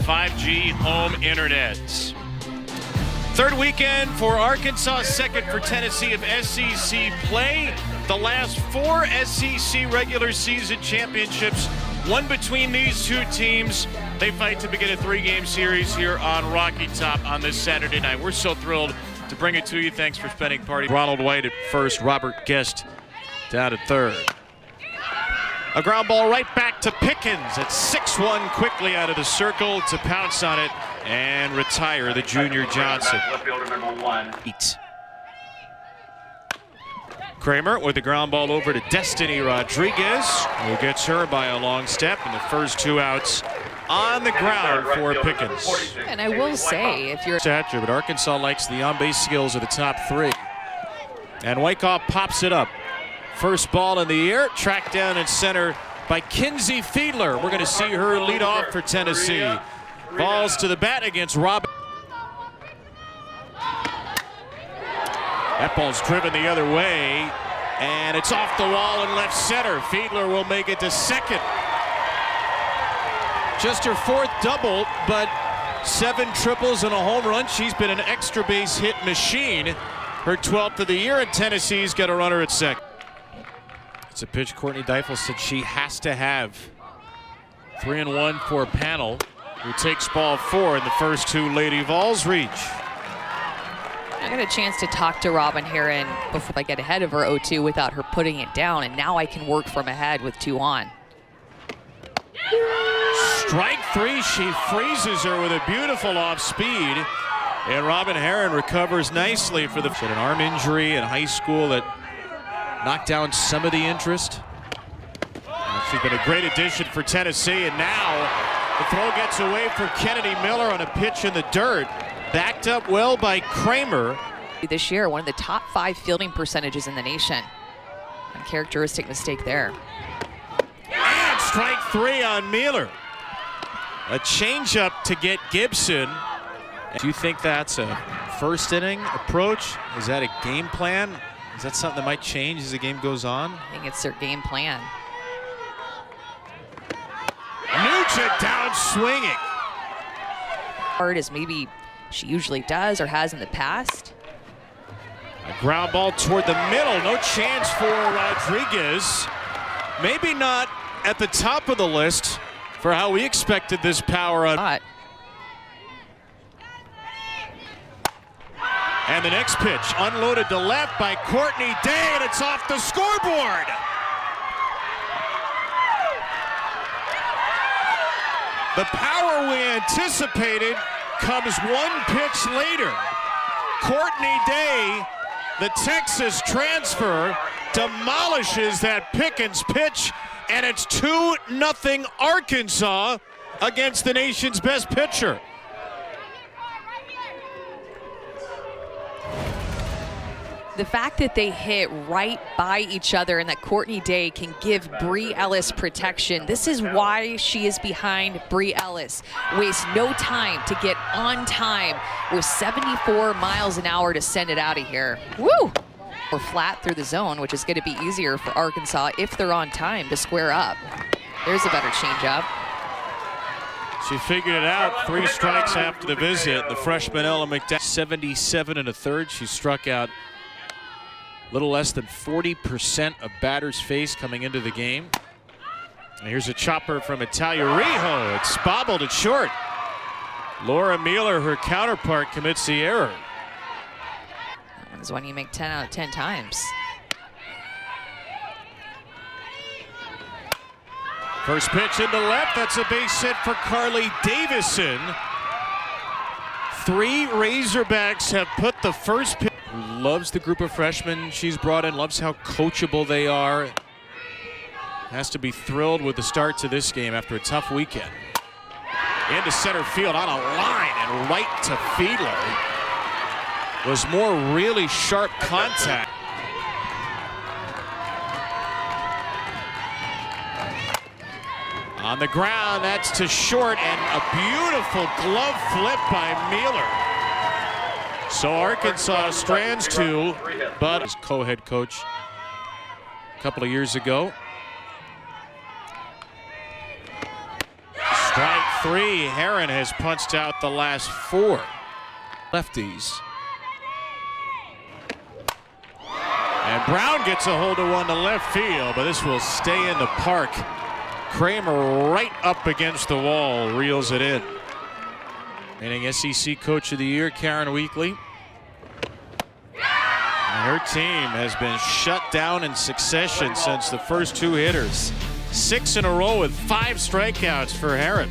5G home internet. Third weekend for Arkansas, second for Tennessee of SEC play. The last 4 SEC regular season championships, one between these two teams. They fight to begin a 3-game series here on Rocky Top on this Saturday night. We're so thrilled to bring it to you. Thanks for spending party. Ronald White at first, Robert Guest down at third. A ground ball right back to Pickens at 6-1, quickly out of the circle to pounce on it and retire the junior Johnson. Kramer with the ground ball over to Destiny Rodriguez, who gets her by a long step, and the first 2 outs on the ground for Pickens. And I will say, if you're stature, but Arkansas likes the on-base skills of the top 3. And Wyckoff pops it up. First ball in the air, tracked down in center by Kinsey Fiedler. We're going to see her lead off for Tennessee. Balls to the bat against Robin. That ball's driven the other way, and it's off the wall in left center. Fiedler will make it to second. Just her 4th double, but 7 triples and a home run. She's been an extra base hit machine. Her 12th of the year, and Tennessee's got a runner at second. It's a pitch Courtney Deifel said she has to have. 3-1 for Panel, who takes ball 4 in the first 2 Lady Vols reach. I got a chance to talk to Robin Herron before I get ahead of her 0-2 without her putting it down, and now I can work from ahead with 2 on. Strike 3, she freezes her with a beautiful off speed, and Robin Herron recovers nicely for the an arm injury in high school that knocked down some of the interest. She's been a great addition for Tennessee, and now the throw gets away from Kennedy Miller on a pitch in the dirt. Backed up well by Kramer. This year, one of the top 5 fielding percentages in the nation. Uncharacteristic mistake there. And strike 3 on Miller. A changeup to get Gibson. Do you think that's a first inning approach? Is that a game plan? Is that something that might change as the game goes on? I think it's their game plan. Nugent down swinging. Hard as maybe she usually does or has in the past. A ground ball toward the middle. No chance for Rodriguez. Maybe not at the top of the list for how we expected this power on. And the next pitch unloaded to left by Courtney Day, and it's off the scoreboard. The power we anticipated comes 1 pitch later. Courtney Day, the Texas transfer, demolishes that Pickens pitch, and it's 2-0 Arkansas against the nation's best pitcher. The fact that they hit right by each other and that Courtney Day can give Bree Ellis protection. This is why she is behind Bree Ellis. Wastes no time to get on time with 74 miles an hour to send it out of here. Woo! Or flat through the zone, which is going to be easier for Arkansas if they're on time to square up. There's a better changeup. She figured it out. 3 strikes after the visit. The freshman Ella McDowell, 77 1/3. She struck out a little less than 40% of batters faced coming into the game. And here's a chopper from Italia Rijo. It's bobbled it short. Laura Mueller, her counterpart, commits the error. That is when you make 10 out of 10 times. First pitch into left. That's a base hit for Carly Davison. 3 Razorbacks have put the first pitch. Loves the group of freshmen she's brought in, loves how coachable they are. Has to be thrilled with the start to this game after a tough weekend. Into center field on a line and right to Fiedler. Was more really sharp contact. On the ground, that's to short, and a beautiful glove flip by Mueller. So Arkansas strands 2, but as co-head coach a couple of years ago. Strike three. Herron has punched out the last four lefties. And Brown gets a hold of one to left field, but this will stay in the park. Kramer right up against the wall, reels it in. Winning SEC Coach of the Year, Karen Weekly. And her team has been shut down in succession since the first two hitters. 6 in a row with 5 strikeouts for Herron.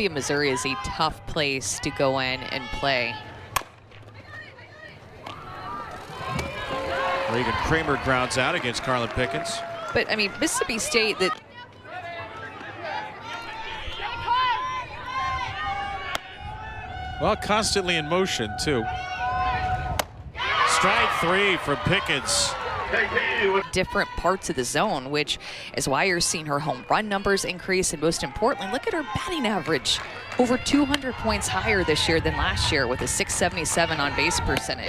Missouri is a tough place to go in and play. Reagan Kramer grounds out against Carlin Pickens. But I mean, Mississippi State, that well, constantly in motion too. Strike 3 from Pickens. different parts of the zone, which is why you're seeing her home run numbers increase, and most importantly, look at her batting average, over 200 points higher this year than last year with a .677 on base percentage.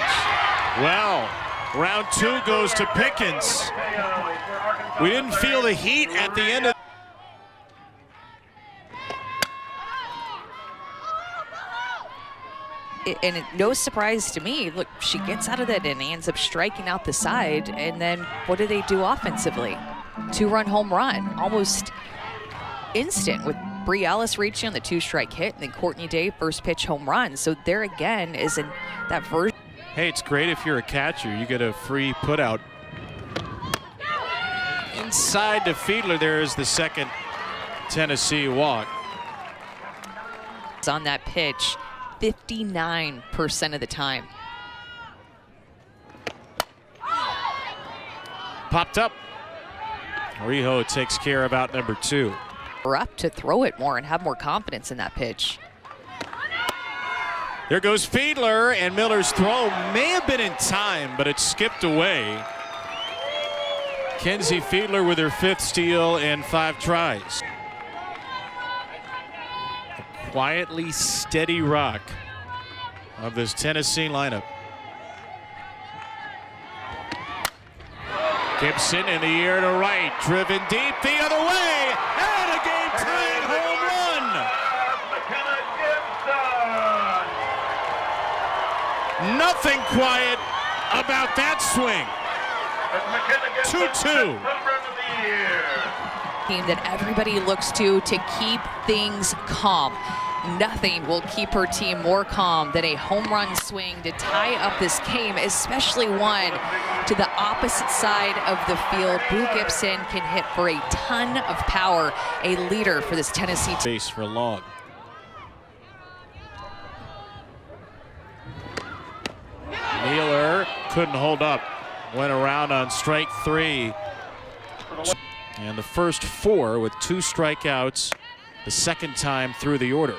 Well, round 2 goes to Pickens. We didn't feel the heat at the end of and no surprise to me, look, she gets out of that and ends up striking out the side, and then what do they do offensively? 2-run home run, almost instant, with Bree Ellis reaching on the 2-strike hit, and then Courtney Day first pitch home run. So there again is in that version. Hey, it's great if you're a catcher. You get a free putout. Inside to Fiedler, there is the second Tennessee walk. On that pitch 59% of the time. Popped up. Rijo takes care of out number 2. We're up to throw it more and have more confidence in that pitch. There goes Fiedler, and Miller's throw may have been in time, but it skipped away. Kenzie Fiedler with her 5th steal and 5 tries. A quietly steady rock of this Tennessee lineup. Gibson in the air to right, driven deep the other way, and a game-tying home run. Nothing quiet about that swing. 2-2. Team that everybody looks to keep things calm. Nothing will keep her team more calm than a home run swing to tie up this game, especially one to the opposite side of the field. Boo Gibson can hit for a ton of power, a leader for this Tennessee team. Base for long. Mueller couldn't hold up. Went around on strike 3. And the first 4 with 2 strikeouts the second time through the order.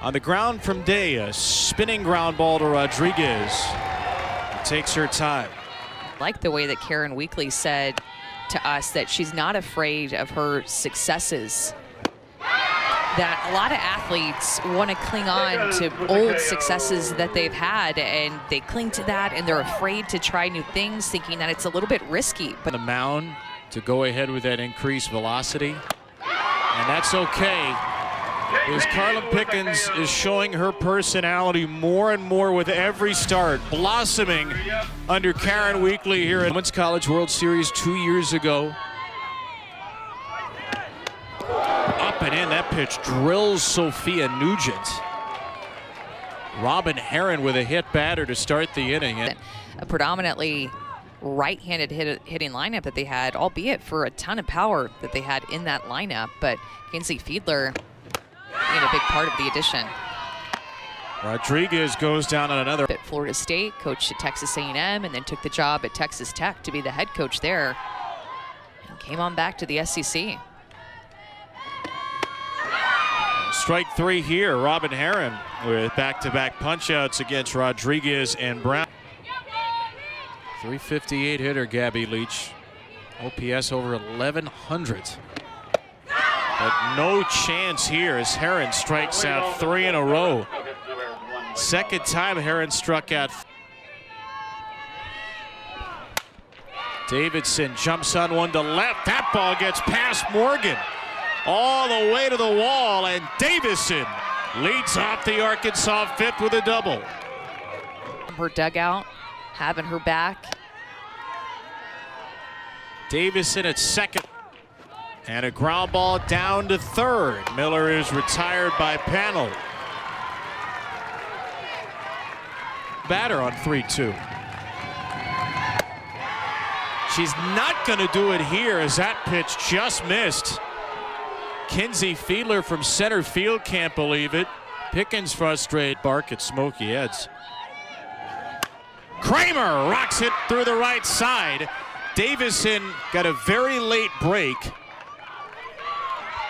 On the ground from Day, a spinning ground ball to Rodriguez. It takes her time. I like the way that Karen Weekly said to us that she's not afraid of her successes. That a lot of athletes want to cling on to old successes that they've had, and they cling to that, and they're afraid to try new things, thinking that it's a little bit risky. But the mound to go ahead with that increased velocity, and that's okay. As Carlin Pickens is showing her personality more and more with every start, blossoming under Karen Weekly here at Women's College World Series 2 years ago. Up and in, that pitch drills Sophia Nugent. Robin Herron with a hit batter to start the inning. A predominantly right-handed hitting lineup that they had, albeit for a ton of power that they had in that lineup, but Kenzie Fiedler being a big part of the addition. Rodriguez goes down on another. At Florida State, coached at Texas A&M, and then took the job at Texas Tech to be the head coach there, and came on back to the SEC. Strike 3 here. Robin Herron with back-to-back punch-outs against Rodriguez and Brown. 358 hitter, Gabby Leach. OPS over 1,100. But no chance here as Herron strikes out 3 in a row. Second time Herron struck out. Davidson jumps on one to left. That ball gets past Morgan. all the way to the wall, and Davison leads off the Arkansas fifth with a double. Her dugout, having her back. Davison at second. And a ground ball down to third. Miller is retired by panel. Batter on 3-2. She's not going to do it here as that pitch just missed. Kinsey Fiedler from center field can't believe it. Pickens frustrated. Bark at Smokey Eds. Kramer rocks it through the right side. Davison got a very late break.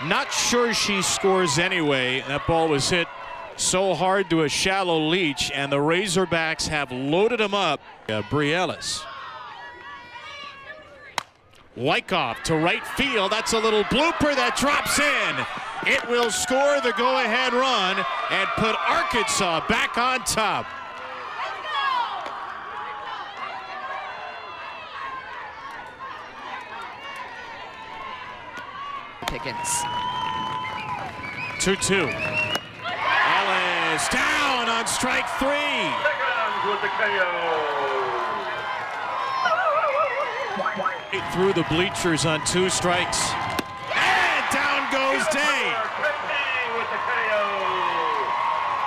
Not sure she scores anyway. That ball was hit so hard to a shallow leach, and the Razorbacks have loaded him up. Bri Ellis. Wyckoff to right field. That's a little blooper that drops in. It will score the go-ahead run and put Arkansas back on top. Pickens. 2-2. Ellis down on strike three. Pickens with the KO. Through the bleachers on 2 strikes. And down goes Day. With the KO.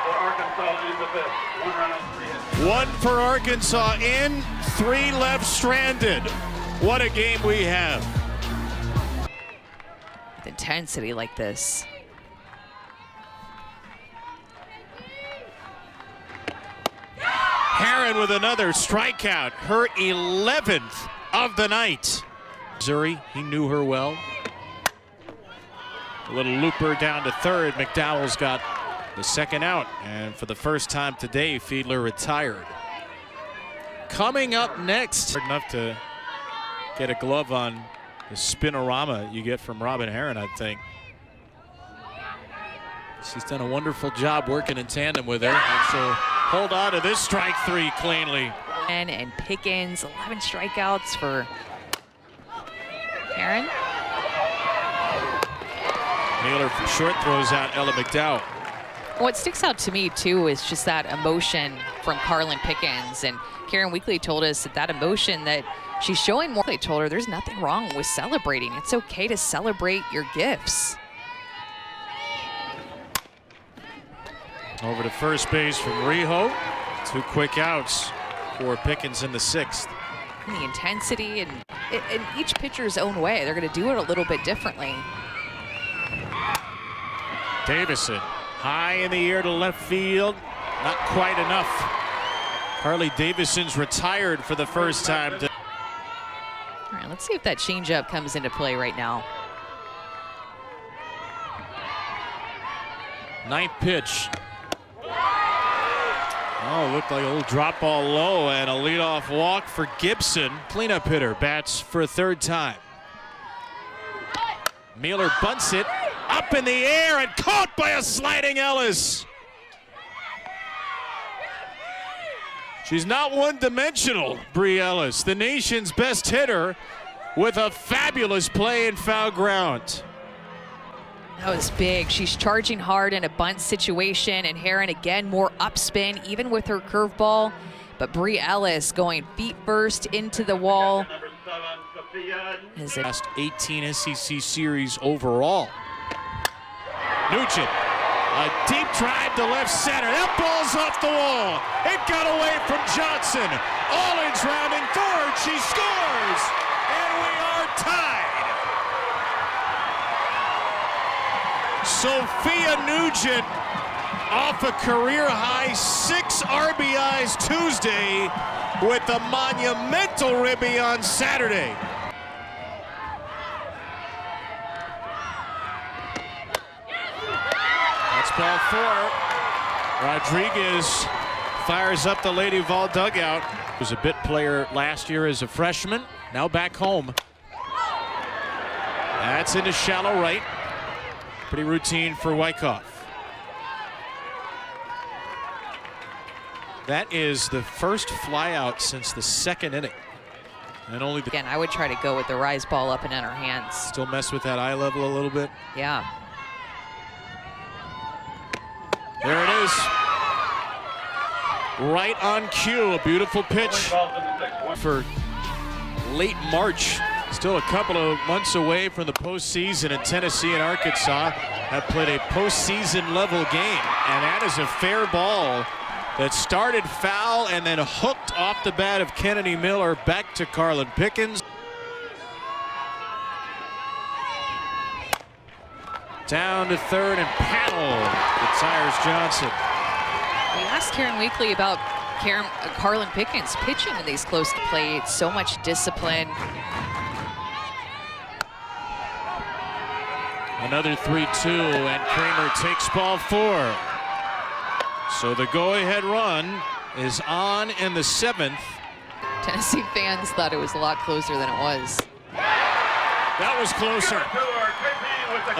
For Arkansas in the fifth. 1 run on 3 hits. 1 for Arkansas in, 3 left stranded. What a game we have. With intensity like this. Herron with another strikeout, her 11th of the night. Missouri, he knew her well. A little looper down to third. McDowell's got the second out, and for the first time today, Fiedler retired. Coming up next, hard enough to get a glove on the spinorama you get from Robin Herron, I think. She's done a wonderful job working in tandem with her, and she'll hold on to this strike 3 cleanly. And Pickens, 11 strikeouts for Herron. Naylor for short throws out Ella McDowell. What sticks out to me, too, is just that emotion from Carlin Pickens. And Karen Weekly told us that emotion that she's showing more. They told her there's nothing wrong with celebrating. It's okay to celebrate your gifts. Over to first base from Rijo. 2 quick outs for Pickens in the 6th. And the intensity and each pitcher's own way. They're going to do it a little bit differently. Davison high in the air to left field. Not quite enough. Carly Davison's retired for the first time. All right, let's see if that changeup comes into play right now. 9th pitch. Oh, looked like a little drop ball low and a leadoff walk for Gibson. Cleanup hitter bats for a 3rd time. Mueller bunts it up in the air and caught by a sliding Ellis. She's not one-dimensional, Bri Ellis, the nation's best hitter with a fabulous play in foul ground. That was big. She's charging hard in a bunt situation, and Herron again more upspin, even with her curveball. But Bri Ellis going feet first into the wall. Number 7, Last 18 SEC series overall. Nugent, a deep drive to left center. That ball's off the wall. It got away from Johnson. Allens rounding third. She scores, and we are tied. Sophia Nugent off a career-high 6 RBIs Tuesday with a monumental ribby on Saturday. That's ball 4. Rodriguez fires up the Lady Vol dugout. Was a bit player last year as a freshman, now back home. That's into shallow right. Pretty routine for Wyckoff. That is the first flyout since the 2nd inning. And only Again, I would try to go with the rise ball up and in her hands. still mess with that eye level a little bit. Yeah. There it is. Right on cue. A beautiful pitch for late March. Still a couple of months away from the postseason, and Tennessee and Arkansas have played a postseason level game. And that is a fair ball that started foul and then hooked off the bat of Kennedy Miller back to Carlin Pickens. Down to third and Powell retires Johnson. We asked Karen Weekly about Carlin Pickens pitching in these close to plate. So much discipline. Another 3-2, and Kramer takes ball 4. So the go-ahead run is on in the 7th. Tennessee fans thought it was a lot closer than it was. That was closer.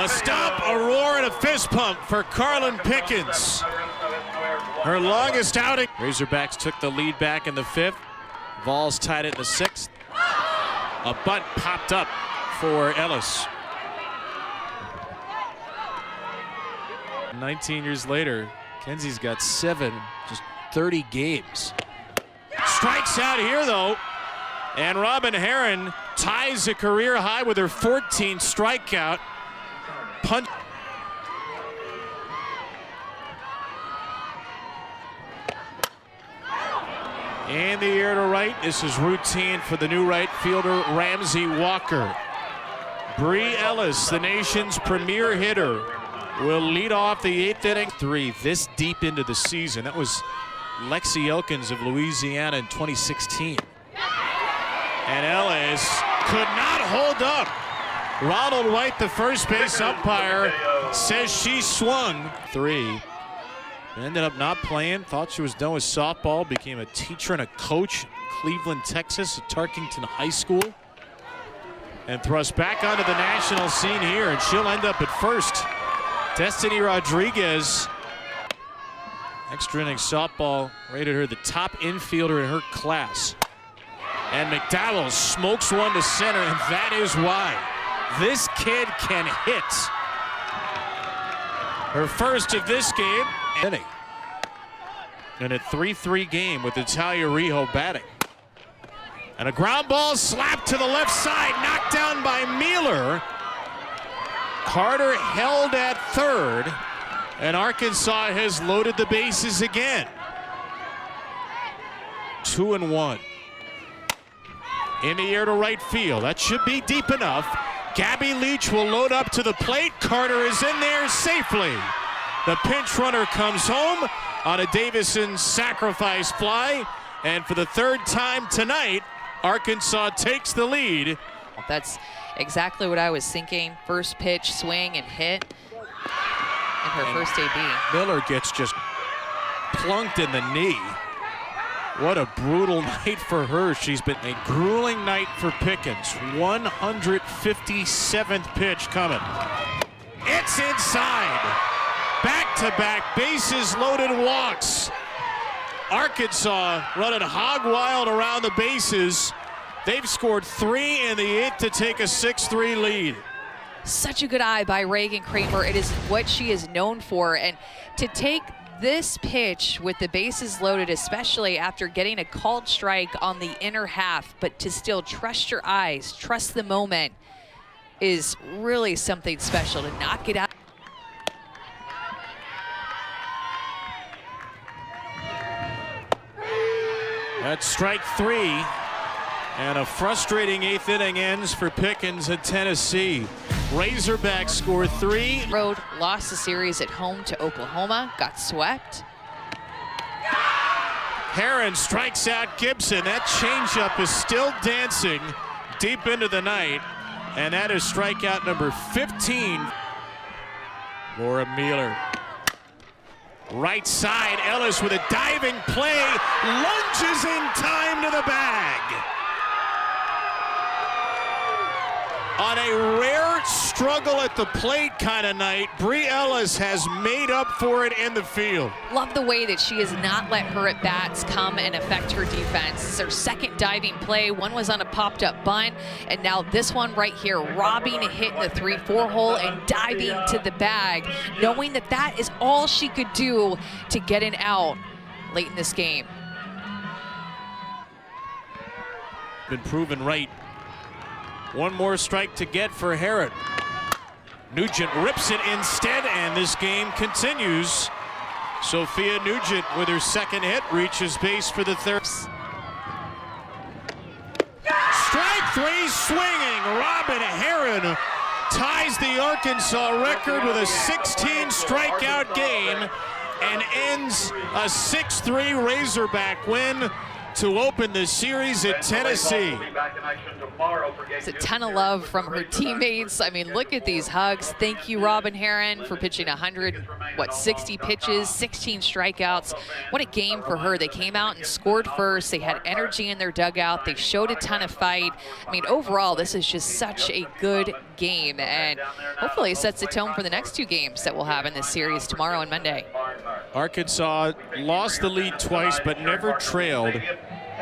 A stop, a roar, and a fist pump for Carlin Pickens. Her longest outing. Razorbacks took the lead back in the 5th. Vols tied it in the 6th. A bunt popped up for Ellis. 19 years later, Kenzie's got 7, just 30 games. Strikes out here, though. And Robin Herron ties a career high with her 14th strikeout. Punt. In the air to right. This is routine for the new right fielder, Ramsey Walker. Bree Ellis, the nation's premier hitter, will lead off the 8th inning. 3 this deep into the season. That was Lexi Elkins of Louisiana in 2016. And Ellis could not hold up. Ronald White, the first base umpire, says she swung. 3. Ended up not playing. Thought she was done with softball. Became a teacher and a coach in Cleveland, Texas at Tarkington High School. And thrust back onto the national scene here, and she'll end up at first. Destiny Rodriguez, extra inning softball, rated her the top infielder in her class. And McDowell smokes one to center, and that is why this kid can hit. Her first of this game. In a 3-3 game with Natalia Rijo batting. And a ground ball slapped to the left side, knocked down by Mueller. Carter held at third, and Arkansas has loaded the bases again. 2-1. In the air to right field. That should be deep enough. Gabby Leach will load up to the plate. Carter is in there safely. The pinch runner comes home on a Davison sacrifice fly. And for the 3rd time tonight, Arkansas takes the lead. That's exactly what I was thinking. First pitch, swing, and hit in her first AB. Miller gets just plunked in the knee. What a brutal night for her. She's been a grueling night for Pickens. 157th pitch coming. It's inside. Back-to-back bases loaded walks. Arkansas running hog wild around the bases. They've scored 3 in the 8th to take a 6-3 lead. Such a good eye by Reagan Kramer. It is what she is known for. And to take this pitch with the bases loaded, especially after getting a called strike on the inner half, but to still trust your eyes, trust the moment, is really something special. To knock it out. That's strike 3. And a frustrating 8th inning ends for Pickens at Tennessee. Razorbacks score 3. Road lost the series at home to Oklahoma, got swept. Herron strikes out Gibson. That changeup is still dancing deep into the night. And that is strikeout number 15. Laura Mueller. Right side, Ellis with a diving play, lunges in time to the bag. On a rare struggle at the plate kind of night, Bri Ellis has made up for it in the field. Love the way that she has not let her at-bats come and affect her defense. This is her second diving play. One was on a popped-up bunt, and now this one right here, robbing a hit in the 3-4 hole and diving to the bag, knowing that that is all she could do to get an out late in this game. Been proven right. One more strike to get for Herron. Nugent rips it instead, and this game continues. Sophia Nugent with her second hit reaches base for the third. Strike three swinging. Robin Herron ties the Arkansas record with a 16 strikeout game and ends a 6-3 Razorback win to open the series at Tennessee. It's a ton of love from her teammates. I mean, look at these hugs. Thank you, Robin Herron, for pitching 60 pitches, 16 strikeouts. What a game for her. They came out and scored first. They had energy in their dugout. They showed a ton of fight. I mean, overall, this is just such a good game, and hopefully it sets the tone for the next two games that we'll have in this series tomorrow and Monday. Arkansas lost the lead twice, but never trailed.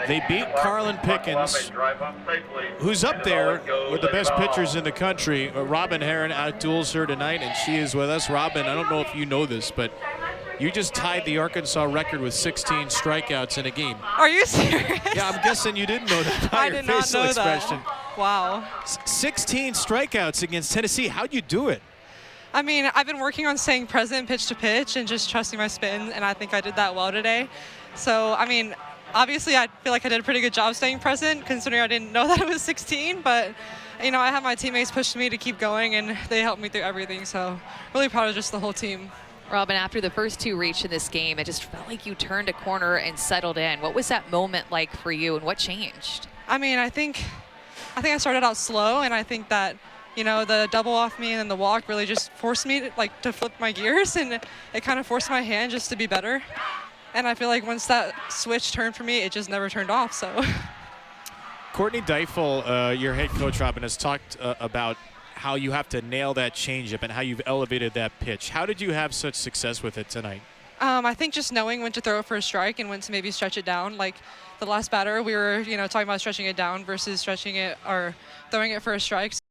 They beat Carlin Pickens, who's up there with the best pitchers in the country. Robin Herron outduels her tonight, and she is with us. Robin, I don't know if you know this, but you just tied the Arkansas record with 16 strikeouts in a game. Are you serious? Yeah, I'm guessing you didn't know that by I your did not facial know expression. that. Wow. 16 strikeouts against Tennessee. How'd you do it? I mean, I've been working on staying present pitch to pitch and just trusting my spin, and I think I did that well today. So, I mean, obviously I feel like I did a pretty good job staying present considering I didn't know that it was 16, but you know, I had my teammates push me to keep going and they helped me through everything, so really proud of just the whole team. Robin, after the first two reached in this game, it just felt like you turned a corner and settled in. What was that moment like for you, and what changed? I mean, I think I started out slow, and I think that, you know, the double off me and then the walk really just forced me to flip my gears, and it kind of forced my hand just to be better. And I feel like once that switch turned for me, it just never turned off, so. Courtney Deifel, your head coach, Robin, has talked about how you have to nail that changeup and how you've elevated that pitch. How did you have such success with it tonight? I think just knowing when to throw it for a strike and when to maybe stretch it down. Like the last batter, we were, you know, talking about stretching it down versus stretching it or throwing it for a strike.